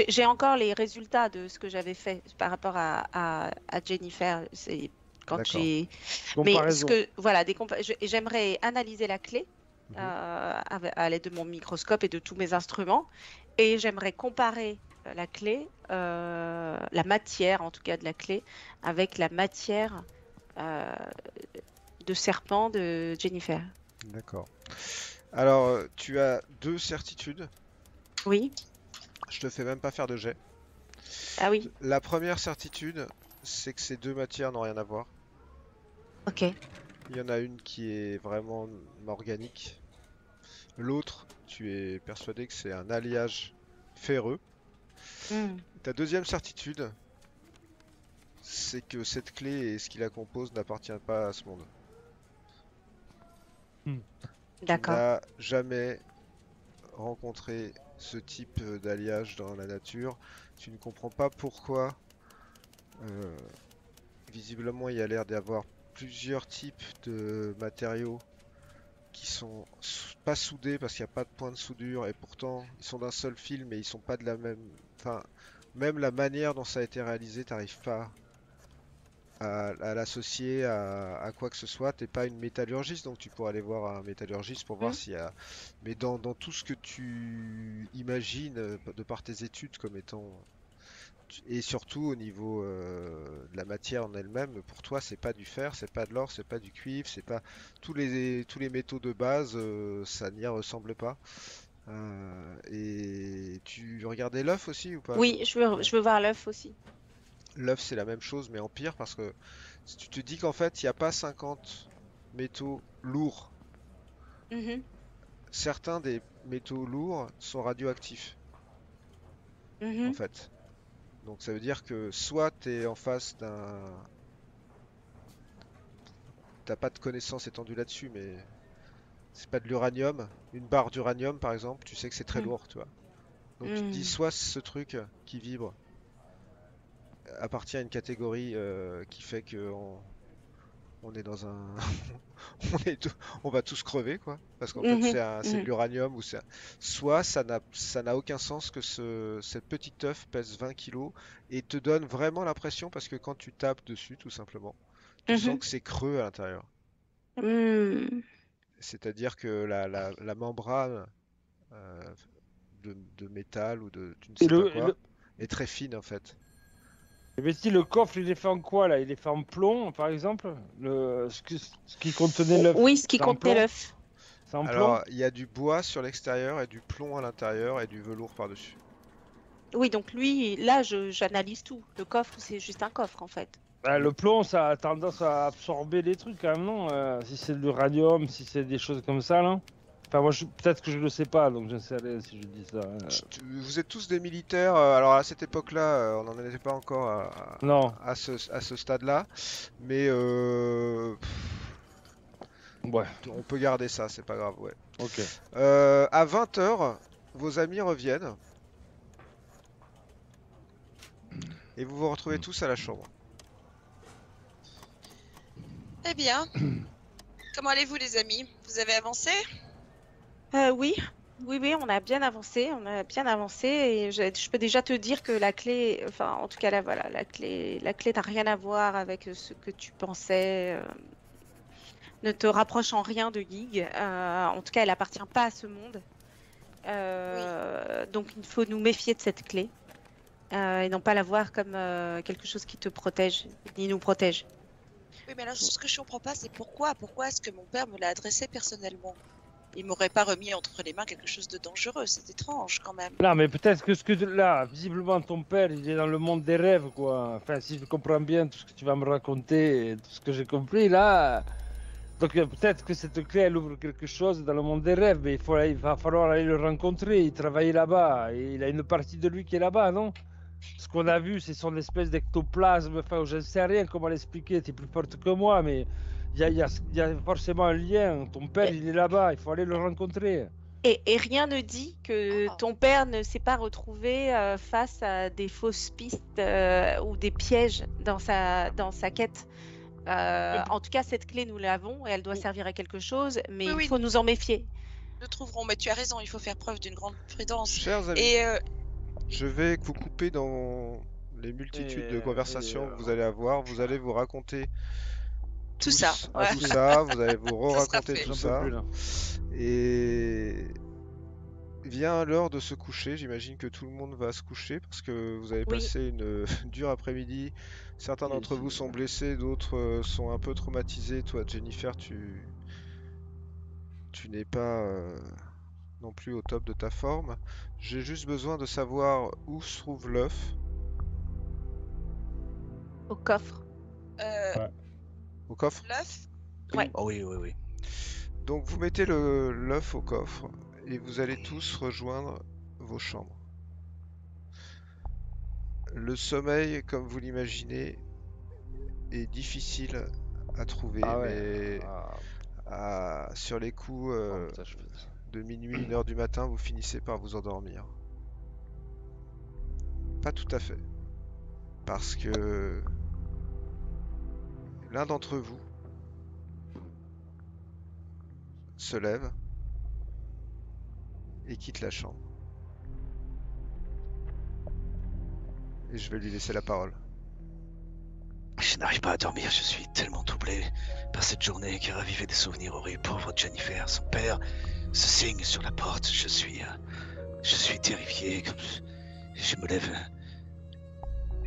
j'ai encore les résultats de ce que j'avais fait par rapport à Jennifer. C'est quand D'accord. j'ai. Mais Comparaison. voilà, j'aimerais analyser la clé Mhm. à l'aide de mon microscope et de tous mes instruments, et j'aimerais comparer la clé, la matière en tout cas de la clé, avec la matière de serpent de Jennifer. D'accord. Alors, tu as 2 certitudes. Oui. Je te fais même pas faire de jet. Ah oui. La première certitude, c'est que ces 2 matières n'ont rien à voir. Ok. Il y en a une qui est vraiment organique. L'autre, tu es persuadé que c'est un alliage ferreux. Hmm. Ta deuxième certitude, c'est que cette clé et ce qui la compose n'appartient pas à ce monde. Tu D'accord. n'as jamais rencontré ce type d'alliage dans la nature. Tu ne comprends pas pourquoi. Visiblement, il y a l'air d'avoir plusieurs types de matériaux qui sont pas soudés parce qu'il n'y a pas de point de soudure et pourtant ils sont d'un seul fil mais ils sont pas de la même. Enfin, même la manière dont ça a été réalisé, t'arrives pas à l'associer à quoi que ce soit. T'es pas une métallurgiste, donc tu pourrais aller voir un métallurgiste pour voir s'il y a. Mais dans tout ce que tu imagines de par tes études comme étant. Et surtout au niveau de la matière en elle-même, pour toi c'est pas du fer, c'est pas de l'or, c'est pas du cuivre, c'est pas tous les métaux de base, ça n'y ressemble pas. Et tu regardais l'œuf aussi ou pas? Oui, je veux voir l'œuf aussi. L'œuf c'est la même chose mais en pire parce que si tu te dis qu'en fait il n'y a pas 50 métaux lourds, Mhm. certains des métaux lourds sont radioactifs en Mhm. fait. Donc ça veut dire que soit tu es en face d'un... T'as pas de connaissances étendues là-dessus, mais c'est pas de l'uranium. Une barre d'uranium par exemple, tu sais que c'est très lourd, tu vois. Donc tu te dis soit ce truc qui vibre appartient à une catégorie qui fait que on est dans un... on va tous crever quoi. Parce qu'en fait c'est de l'uranium ou c'est... Soit ça n'a aucun sens que cette petite œuf pèse 20 kilos et te donne vraiment l'impression parce que quand tu tapes dessus tout simplement, tu sens que c'est creux à l'intérieur. C'est-à-dire que la membrane de métal ou de tu ne sais pas quoi est très fine en fait. Mais si le coffre il est fait en quoi là? Il est fait en plomb par exemple? Ce qui contenait l'œuf? Oui, ce qui C'est en contenait plomb? l'œuf. C'est en plomb? Alors il y a du bois sur l'extérieur et du plomb à l'intérieur et du velours par-dessus. Oui, donc lui, là, j'analyse tout. Le coffre, c'est juste un coffre en fait. Bah, le plomb, ça a tendance à absorber les trucs quand même, non? Si c'est de l'uranium, si c'est des choses comme ça, là. Enfin, moi, peut-être que je le sais pas, donc je ne sais rien si je dis ça. Vous êtes tous des militaires. Alors à cette époque-là, on n'en était pas encore Non. à ce stade-là, mais Ouais, on peut garder ça, c'est pas grave. Ouais. ok. À 20h, vos amis reviennent et vous vous retrouvez tous à la chambre. Eh bien, comment allez-vous les amis? Vous avez avancé? Oui, on a bien avancé, et je peux déjà te dire que la clé, enfin, en tout cas là, voilà, la clé n'a rien à voir avec ce que tu pensais, ne te rapproche en rien de Gig. En tout cas, elle appartient pas à ce monde. Donc, il faut nous méfier de cette clé et non pas la voir comme quelque chose qui te protège, ni nous protège. Oui, mais alors ce que je comprends pas, c'est pourquoi est-ce que mon père me l'a adressé personnellement? Il m'aurait pas remis entre les mains quelque chose de dangereux, c'est étrange quand même. Non, mais peut-être que là, visiblement, ton père, il est dans le monde des rêves, quoi. Enfin, si je comprends bien tout ce que tu vas me raconter et tout ce que j'ai compris, là. Donc, peut-être que cette clé, elle ouvre quelque chose dans le monde des rêves, mais il va falloir aller le rencontrer. Il travaille là-bas, et il a une partie de lui qui est là-bas, non? Ce qu'on a vu, c'est son espèce d'ectoplasme. Enfin, je ne sais rien comment l'expliquer, tu es plus forte que moi, mais il y a forcément un lien. Ton père, il est là-bas, il faut aller le rencontrer. Et rien ne dit que ton père ne s'est pas retrouvé face à des fausses pistes ou des pièges dans sa quête. En tout cas, cette clé, nous l'avons et elle doit servir à quelque chose, mais il faut nous en méfier. Nous trouverons, mais tu as raison, il faut faire preuve d'une grande prudence. Chers amis, Et je vais vous couper dans les multitudes de conversations que vous allez avoir. Vous allez vous raconter tout ça. tout ça, vous allez vous re-raconter fait. tout ça. Et vient l'heure de se coucher. J'imagine que tout le monde va se coucher parce que vous avez passé une dure après-midi. Certains d'entre vous sont blessés, d'autres sont un peu traumatisés. Toi, Jennifer, tu n'es pas non plus au top de ta forme. J'ai juste besoin de savoir où se trouve l'œuf. Au coffre. Au coffre? L'œuf? Ouais. Oh oui. Donc vous mettez l'œuf au coffre et vous allez tous rejoindre vos chambres. Le sommeil, comme vous l'imaginez, est difficile à trouver, mais sur les coups de minuit, 1h du matin, vous finissez par vous endormir. Pas tout à fait. Parce que l'un d'entre vous se lève et quitte la chambre. Et je vais lui laisser la parole. Je n'arrive pas à dormir, je suis tellement troublé par cette journée qui ravivait des souvenirs horribles. Pauvre Jennifer, son père se signe sur la porte. Je suis terrifié. Je me lève.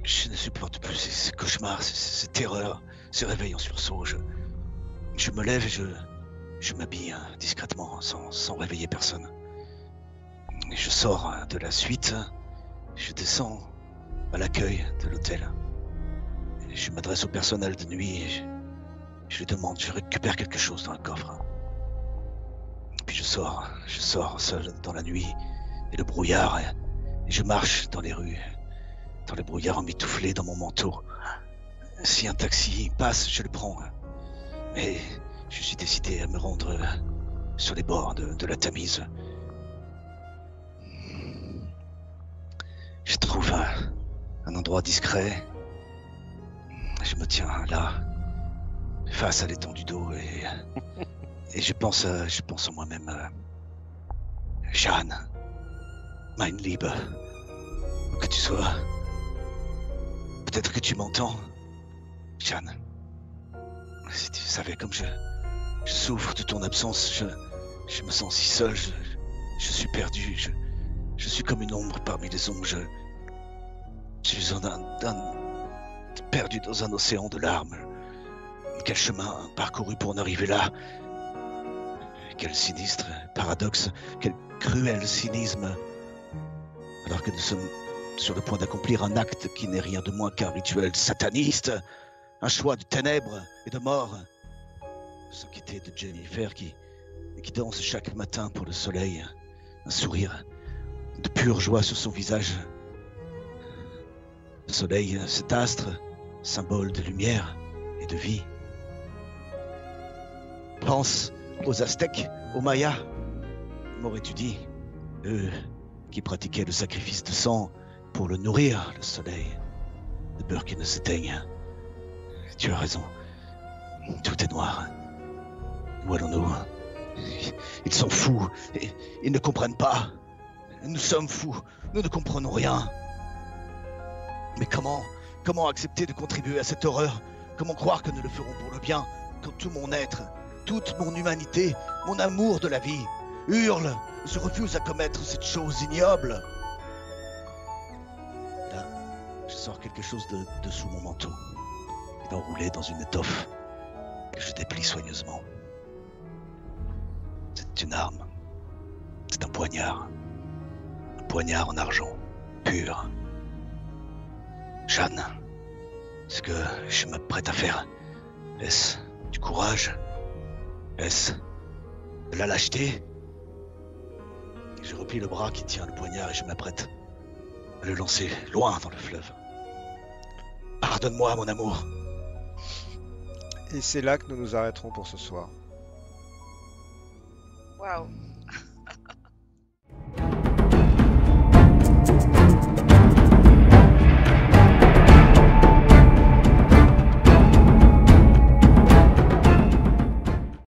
Je ne supporte plus ces cauchemars, ces terreurs, ces réveils en sursaut. Je me lève et je m'habille discrètement, sans réveiller personne. Et je sors de la suite. Je descends à l'accueil de l'hôtel. Je m'adresse au personnel de nuit et je lui demande, je récupère quelque chose dans le coffre. Puis je sors seul dans la nuit et le brouillard, et je marche dans les rues, dans le brouillard emmitouflé dans mon manteau. Si un taxi passe, je le prends. Mais je suis décidé à me rendre sur les bords de la Tamise. Je trouve un endroit discret. Je me tiens là, face à l'étendue d'eau, et je pense en moi-même. Jeanne, mein Liebe, où que tu sois, peut-être que tu m'entends, Jeanne. Si tu savais comme je souffre de ton absence, je me sens si seul, je suis perdu, je suis comme une ombre parmi les ombres, je suis perdu dans un océan de larmes. Quel chemin parcouru pour en arriver là? Quel sinistre paradoxe, quel cruel cynisme. Alors que nous sommes sur le point d'accomplir un acte qui n'est rien de moins qu'un rituel sataniste. un choix de ténèbres et de mort, sans quitter de Jennifer qui danse chaque matin pour le soleil, un sourire de pure joie sur son visage. Le soleil, cet astre, symbole de lumière et de vie. Pense aux Aztèques, aux Mayas, m'aurais-tu dit, eux qui pratiquaient le sacrifice de sang pour le nourrir, le soleil, de peur qu'il ne s'éteigne. Tu as raison, tout est noir. Où allons-nous? Ils sont fous, et ils ne comprennent pas. Nous sommes fous, nous ne comprenons rien. Mais comment accepter de contribuer à cette horreur? Comment croire que nous le ferons pour le bien, quand tout mon être, toute mon humanité, mon amour de la vie, hurle, se refuse à commettre cette chose ignoble? Là, je sors quelque chose de sous mon manteau, enroulé dans une étoffe que je déplie soigneusement. C'est une arme. C'est un poignard. Un poignard en argent, pur. Jeanne, ce que je m'apprête à faire, est-ce du courage? Est-ce de la lâcheté? Je replie le bras qui tient le poignard et je m'apprête à le lancer loin dans le fleuve. Pardonne-moi, mon amour. Et c'est là que nous nous arrêterons pour ce soir. Waouh.